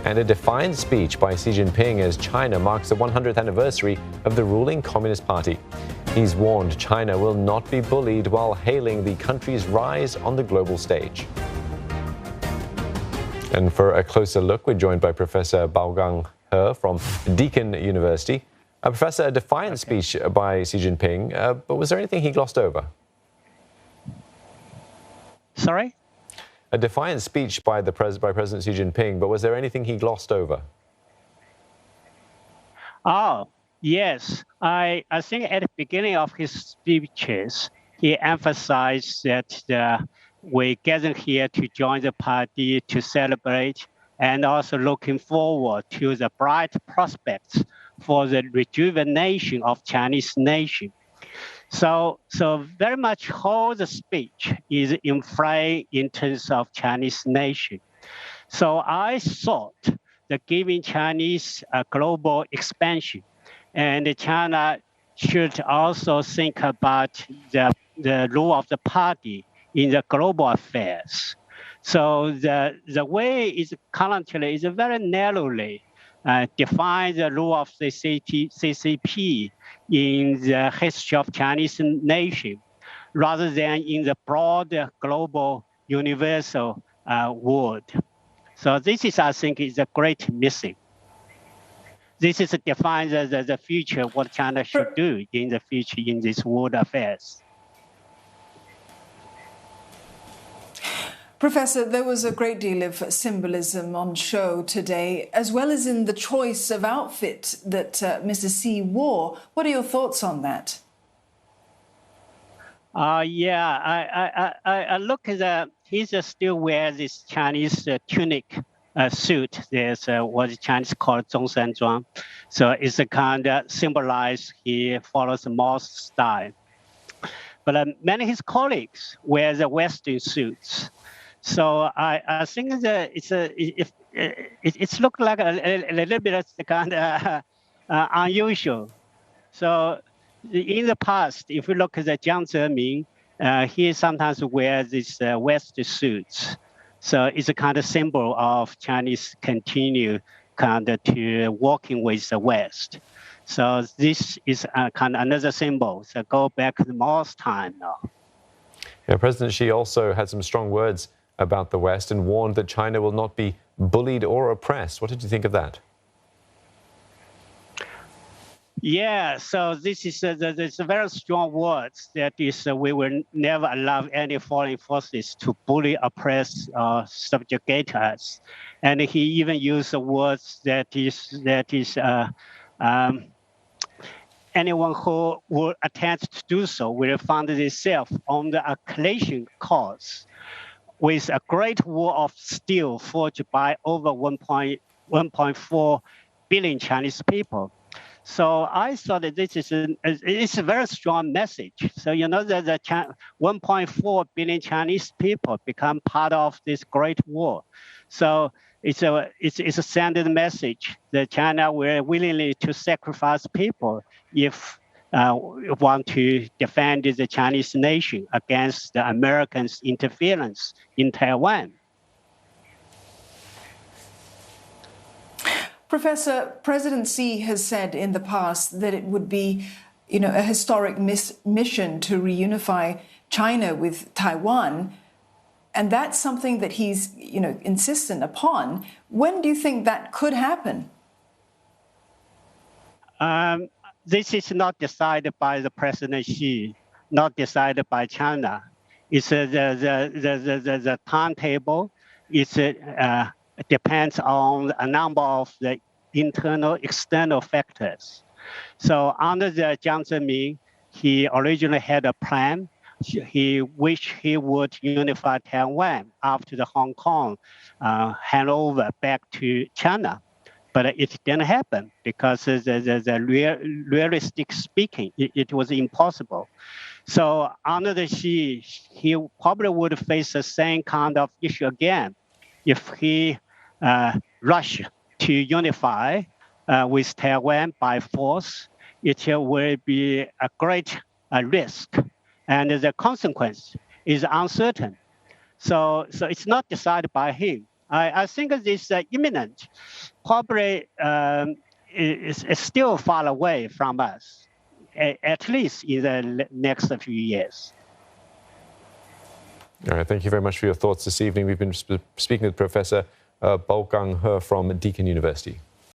And a defiant speech by Xi Jinping as China marks the 100th anniversary of the ruling Communist Party. He's warned China will not be bullied while hailing the country's rise on the global stage. And for a closer look, we're joined by Professor Baogang He from Deakin University. Professor, a defiant speech by Xi Jinping, but was there anything he glossed over? Sorry? A defiant speech by President Xi Jinping, but was there anything he glossed over? Oh, yes. I think at the beginning of his speeches, he emphasized that we gathered here to join the party, to celebrate, and also looking forward to the bright prospects for the rejuvenation of Chinese nation. So very much whole the speech is in frame in terms of Chinese nation. So I thought that giving Chinese a global expansion, and China should also think about the role of the party in the global affairs. So the way is currently is very narrowly define the role of the CCP in the history of Chinese nation, rather than in the broader global universal world. So this is, I think, is a great missing. This is defines the future, what China should do in the future in this world affairs. Professor, there was a great deal of symbolism on show today, as well as in the choice of outfit that Mr. Xi wore. What are your thoughts on that? I look at he still wears this Chinese tunic suit. There's what the Chinese call Zhongshanzhuang. So it's a kind of symbolize he follows the Mao style. But many of his colleagues wear the Western suits. So I think that it's looked like a little bit kind of unusual. So in the past, if we look at the Jiang Zemin, he sometimes wears these Western suits. So it's a kind of symbol of Chinese continue kind of to working with the West. So this is kind of another symbol. So go back to Mao's time now. Yeah, President Xi also had some strong words about the West and warned that China will not be bullied or oppressed. What did you think of that? Yeah, so this is there's very strong words. That is, we will never allow any foreign forces to bully, oppress, or subjugate us. And he even used the words that is anyone who will attempt to do so will find itself on the accusation cause, with a great wall of steel forged by over 1.4 billion Chinese people. So I thought that this is it's a very strong message. So you know that the 1.4 billion Chinese people become part of this great war. So it's a sending message that China will willingly to sacrifice people if want to defend the Chinese nation against the Americans' interference in Taiwan. Professor, President Xi has said in the past that it would be, a historic mission to reunify China with Taiwan, and that's something that he's, insistent upon. When do you think that could happen? This is not decided by the President Xi, not decided by China. It's the timetable. It depends on a number of the internal, external factors. So under the Jiang Zemin, he originally had a plan. He wished he would unify Taiwan after the Hong Kong handover back to China. But it didn't happen because realistic speaking, it was impossible. So under the Xi, he probably would face the same kind of issue again if he rushed to unify with Taiwan by force. It will be a great risk, and the consequence is uncertain. So it's not decided by him. I think this imminent probably is still far away from us, at least in the next few years. All right, thank you very much for your thoughts this evening. We've been speaking with Professor Baogang He from Deakin University.